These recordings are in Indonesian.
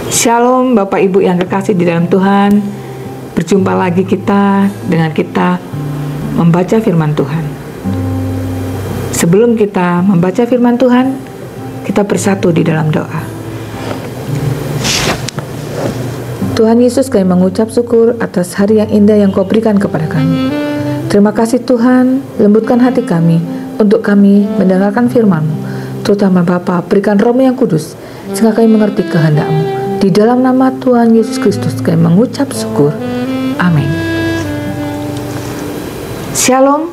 Shalom Bapak Ibu yang kekasih di dalam Tuhan. Berjumpa lagi dengan kita membaca firman Tuhan. Sebelum kita membaca firman Tuhan, kita bersatu di dalam doa. Tuhan Yesus, kami mengucap syukur atas hari yang indah yang Kau berikan kepada kami. Terima kasih Tuhan, lembutkan hati kami untuk kami mendengarkan firman-Mu. Terutama Bapa, berikan Roh-Mu yang kudus, sehingga kami mengerti kehendak-Mu. Di dalam nama Tuhan Yesus Kristus kami mengucap syukur. Amin. Shalom.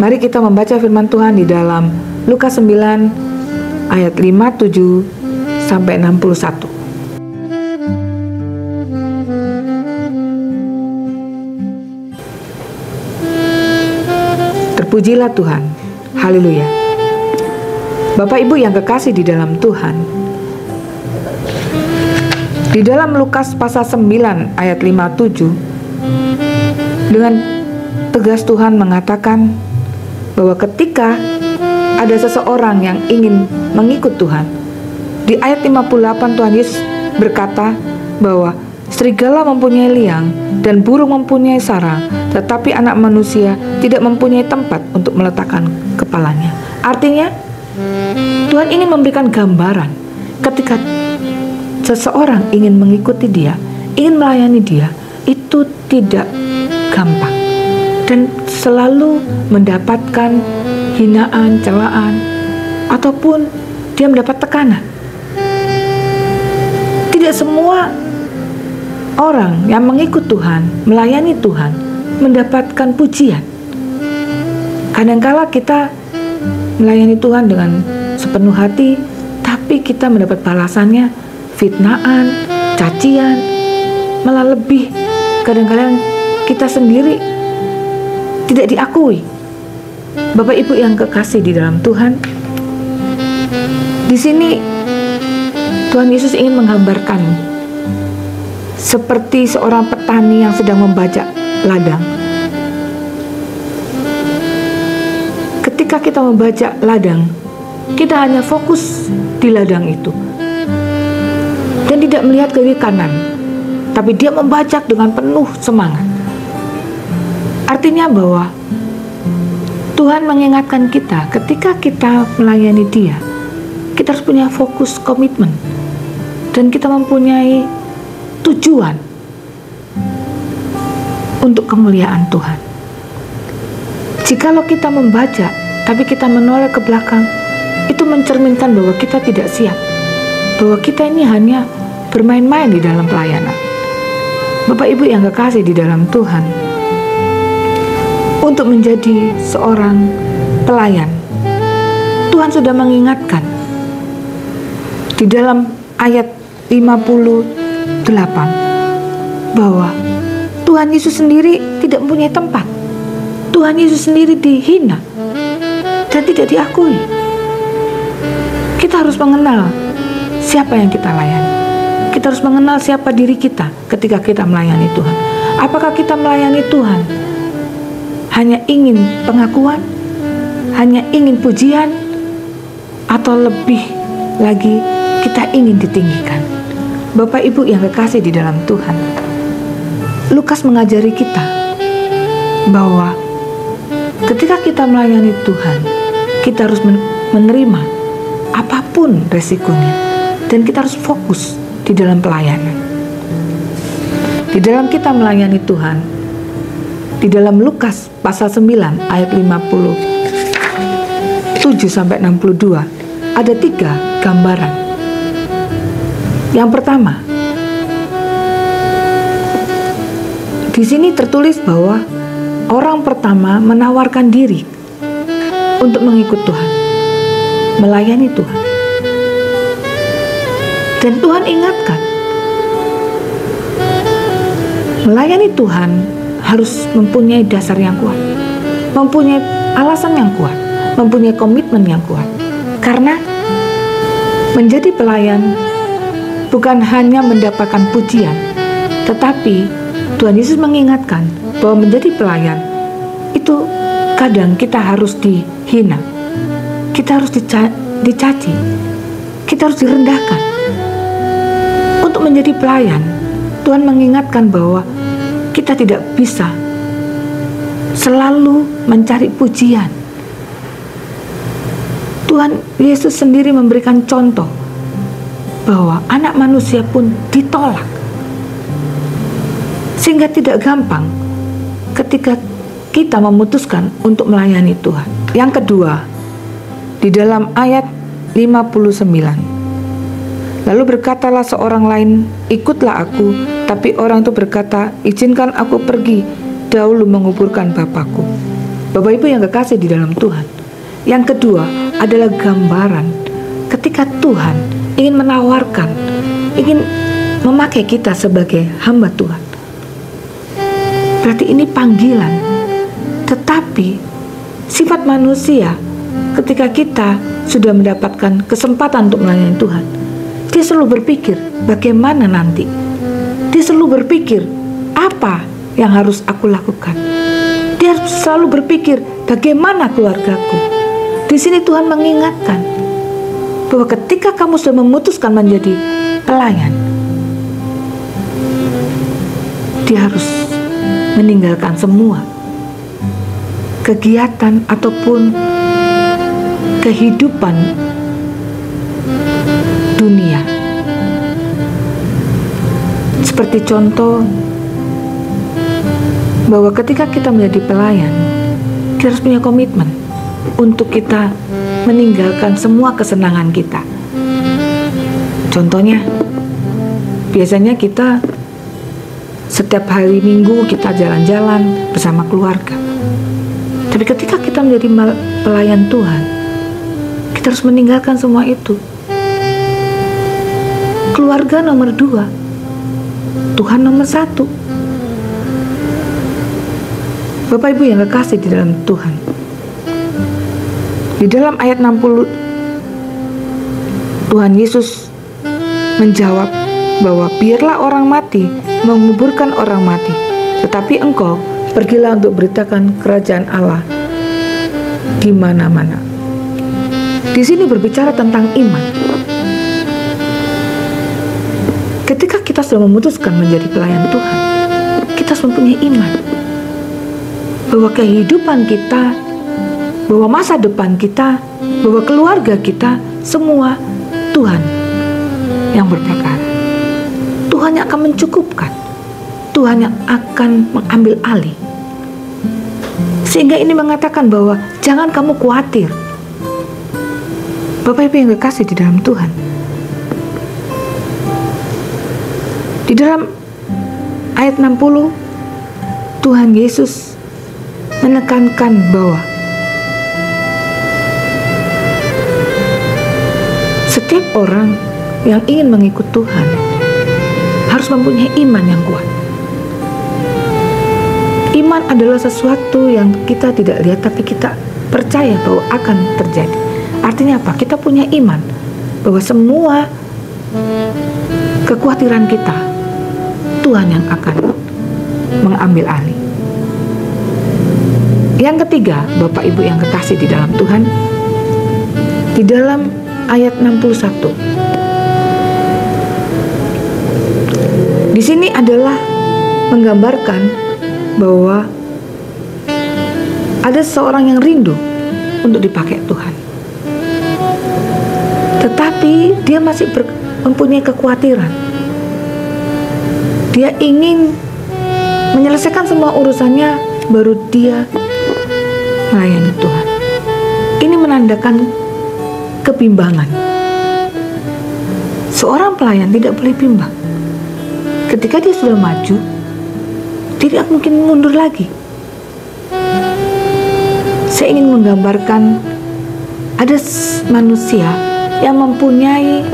Mari kita membaca firman Tuhan di dalam Lukas 9 ayat 57 sampai 61. Terpujilah Tuhan. Haleluya. Bapak Ibu yang kekasih di dalam Tuhan, di dalam Lukas pasal 9 ayat 57, dengan tegas Tuhan mengatakan bahwa ketika ada seseorang yang ingin mengikut Tuhan, di ayat 58 Tuhan Yesus berkata bahwa serigala mempunyai liang dan burung mempunyai sarang, tetapi anak manusia tidak mempunyai tempat untuk meletakkan kepalanya. Artinya Tuhan ingin memberikan gambaran ketika seseorang ingin mengikuti Dia, ingin melayani Dia, itu tidak gampang dan selalu mendapatkan hinaan, celaan, ataupun dia mendapat tekanan. Tidak semua orang yang mengikut Tuhan, melayani Tuhan, mendapatkan pujian. Kadangkala kita melayani Tuhan dengan sepenuh hati, tapi kita mendapat balasannya fitnaan, cacian, malah lebih. Kadang-kadang kita sendiri tidak diakui. Bapak Ibu yang kekasih di dalam Tuhan, di sini Tuhan Yesus ingin menggambarkan seperti seorang petani yang sedang membajak ladang. Ketika kita membajak ladang, kita hanya fokus di ladang itu dan tidak melihat ke kiri kanan, tapi dia membajak dengan penuh semangat. Artinya bahwa Tuhan mengingatkan kita ketika kita melayani Dia, kita harus punya fokus, komitmen, dan kita mempunyai tujuan untuk kemuliaan Tuhan. Jikalau kita membaca tapi kita menoleh ke belakang, itu mencerminkan bahwa kita tidak siap, bahwa kita ini hanya bermain-main di dalam pelayanan. Bapak Ibu yang kekasih di dalam Tuhan, untuk menjadi seorang pelayan, Tuhan sudah mengingatkan di dalam ayat 58 bahwa Tuhan Yesus sendiri tidak mempunyai tempat. Tuhan Yesus sendiri dihina dan tidak diakui. Kita harus mengenal siapa yang kita layani. Kita harus mengenal siapa diri kita ketika kita melayani Tuhan. Apakah kita melayani Tuhan hanya ingin pengakuan, hanya ingin pujian, atau lebih lagi kita ingin ditinggikan? Bapak Ibu yang kekasih di dalam Tuhan, Lukas mengajari kita bahwa ketika kita melayani Tuhan, kita harus menerima apapun resikonya, dan kita harus fokus di dalam pelayanan. Di dalam kita melayani Tuhan, di dalam Lukas pasal 9 ayat 57 sampai 62 ada 3 gambaran. Yang pertama, di sini tertulis bahwa orang pertama menawarkan diri untuk mengikut Tuhan, melayani Tuhan. Dan Tuhan ingatkan, melayani Tuhan harus mempunyai dasar yang kuat, mempunyai alasan yang kuat, mempunyai komitmen yang kuat. Karena menjadi pelayan bukan hanya mendapatkan pujian, tetapi Tuhan Yesus mengingatkan bahwa menjadi pelayan itu kadang kita harus dihina, kita harus dicaci, kita harus direndahkan. Untuk menjadi pelayan, Tuhan mengingatkan bahwa kita tidak bisa selalu mencari pujian. Tuhan Yesus sendiri memberikan contoh bahwa anak manusia pun ditolak. Sehingga tidak gampang ketika kita memutuskan untuk melayani Tuhan. Yang kedua, di dalam ayat 59. Lalu berkatalah seorang lain, ikutlah aku. Tapi orang itu berkata, izinkan aku pergi dahulu menguburkan Bapakku. Bapak Ibu yang kekasih di dalam Tuhan, yang kedua adalah gambaran ketika Tuhan ingin menawarkan, ingin memakai kita sebagai hamba Tuhan. Berarti ini panggilan. Tetapi sifat manusia ketika kita sudah mendapatkan kesempatan untuk melayani Tuhan, dia selalu berpikir bagaimana nanti. Dia selalu berpikir apa yang harus aku lakukan. Dia selalu berpikir bagaimana keluargaku. Di sini Tuhan mengingatkan bahwa ketika kamu sudah memutuskan menjadi pelayan, dia harus meninggalkan semua kegiatan ataupun kehidupan dunia. Seperti contoh bahwa ketika kita menjadi pelayan, kita harus punya komitmen untuk kita meninggalkan semua kesenangan kita. Contohnya, biasanya kita setiap hari Minggu kita jalan-jalan bersama keluarga. Tapi ketika kita menjadi pelayan Tuhan, kita harus meninggalkan semua itu. Keluarga nomor 2, Tuhan nomor 1. Bapak Ibu yang kekasih di dalam Tuhan, di dalam ayat 60 Tuhan Yesus menjawab bahwa biarlah orang mati menguburkan orang mati, tetapi engkau pergilah untuk beritakan kerajaan Allah di mana-mana. Di sini berbicara tentang iman. Ketika kita sudah memutuskan menjadi pelayan Tuhan, kita harus mempunyai iman bahwa kehidupan kita, bahwa masa depan kita, bahwa keluarga kita, semua Tuhan yang berperkara. Tuhan yang akan mencukupkan, Tuhan yang akan mengambil alih. Sehingga ini mengatakan bahwa jangan kamu khawatir. Bapak Ibu yang kekasih di dalam Tuhan, di dalam ayat 60 Tuhan Yesus menekankan bahwa setiap orang yang ingin mengikut Tuhan harus mempunyai iman yang kuat. Iman adalah sesuatu yang kita tidak lihat tapi kita percaya bahwa akan terjadi. Artinya apa? Kita punya iman bahwa semua kekhawatiran kita Tuhan yang akan mengambil alih. Yang ketiga, Bapak Ibu yang kekasih di dalam Tuhan, di dalam ayat 61, di sini adalah menggambarkan bahwa ada seorang yang rindu untuk dipakai Tuhan, tetapi dia masih mempunyai kekhawatiran. Dia ingin menyelesaikan semua urusannya baru dia melayani Tuhan. Ini menandakan kebimbangan. Seorang pelayan tidak boleh bimbang. Ketika dia sudah maju, tidak mungkin mundur lagi. Saya ingin menggambarkan ada manusia yang mempunyai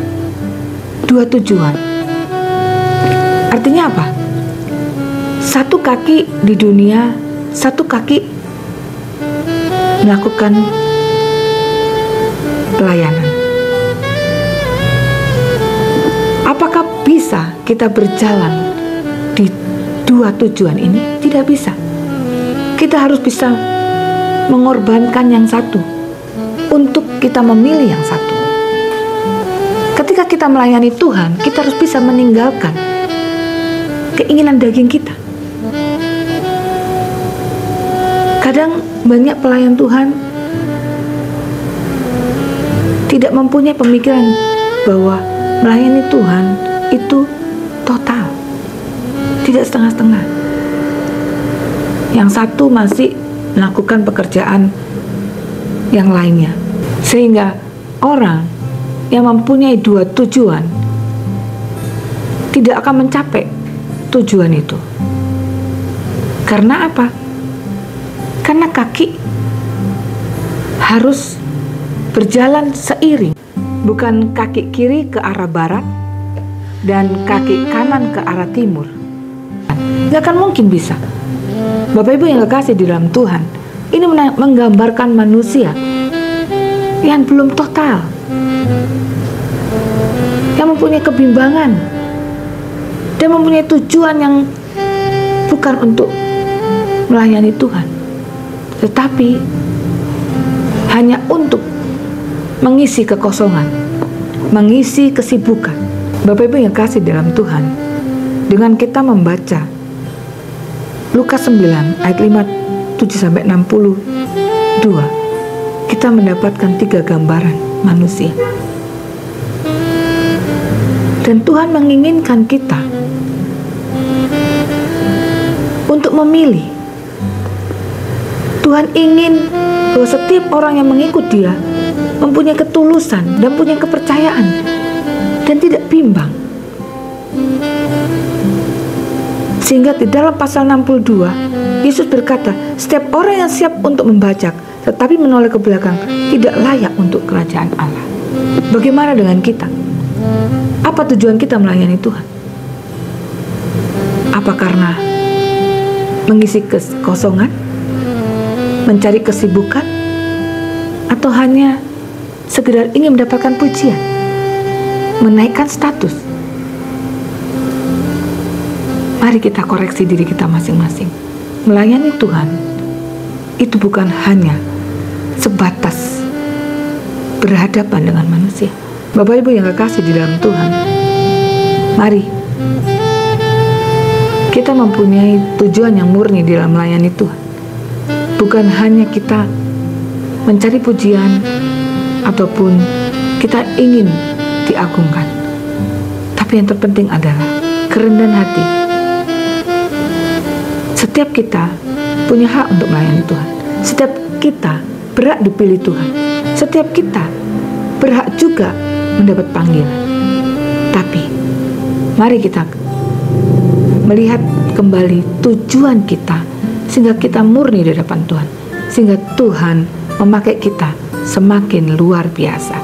dua tujuan. Artinya apa? Satu kaki di dunia, satu kaki melakukan pelayanan. Apakah bisa kita berjalan di dua tujuan ini? Tidak bisa. Kita harus bisa mengorbankan yang satu untuk kita memilih yang satu. kita melayani Tuhan, kita harus bisa meninggalkan keinginan daging kita. Kadang banyak pelayan Tuhan tidak mempunyai pemikiran bahwa melayani Tuhan itu total, tidak setengah-setengah. Yang satu masih melakukan pekerjaan yang lainnya, sehingga orang yang mempunyai dua tujuan tidak akan mencapai tujuan itu. Karena apa? Karena kaki harus berjalan seiring, bukan kaki kiri ke arah barat dan kaki kanan ke arah timur. Gak akan mungkin bisa. Bapak Ibu yang kekasih di dalam Tuhan, ini menggambarkan manusia yang belum total, yang mempunyai kebimbangan dan mempunyai tujuan yang bukan untuk melayani Tuhan, tetapi hanya untuk mengisi kekosongan, mengisi kesibukan. Bapak Ibu yang kasih dalam Tuhan, dengan kita membaca Lukas 9 ayat 57-62, kita mendapatkan 3 gambaran manusia. Dan Tuhan menginginkan kita untuk memilih. Tuhan ingin bahwa setiap orang yang mengikut Dia mempunyai ketulusan dan punya kepercayaan dan tidak bimbang. Sehingga di dalam pasal 62 Yesus berkata, setiap orang yang siap untuk membajak tetapi menoleh ke belakang tidak layak untuk kerajaan Allah. Bagaimana dengan kita? Apa tujuan kita melayani Tuhan? Apa karena mengisi kekosongan, mencari kesibukan, atau hanya sekedar ingin mendapatkan pujian, menaikkan status? Mari kita koreksi diri kita masing-masing. Melayani Tuhan itu bukan hanya sebatas berhadapan dengan manusia. Bapak Ibu yang kekasih di dalam Tuhan, mari kita mempunyai tujuan yang murni di dalam melayani Tuhan. Bukan hanya kita mencari pujian ataupun kita ingin diagungkan, tapi yang terpenting adalah kerendahan hati. Setiap kita punya hak untuk melayani Tuhan. Setiap kita berhak dipilih Tuhan. Setiap kita berhak juga mendapat panggilan. Tapi mari kita melihat kembali tujuan kita, sehingga kita murni di hadapan Tuhan, sehingga Tuhan memakai kita semakin luar biasa.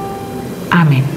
Amin.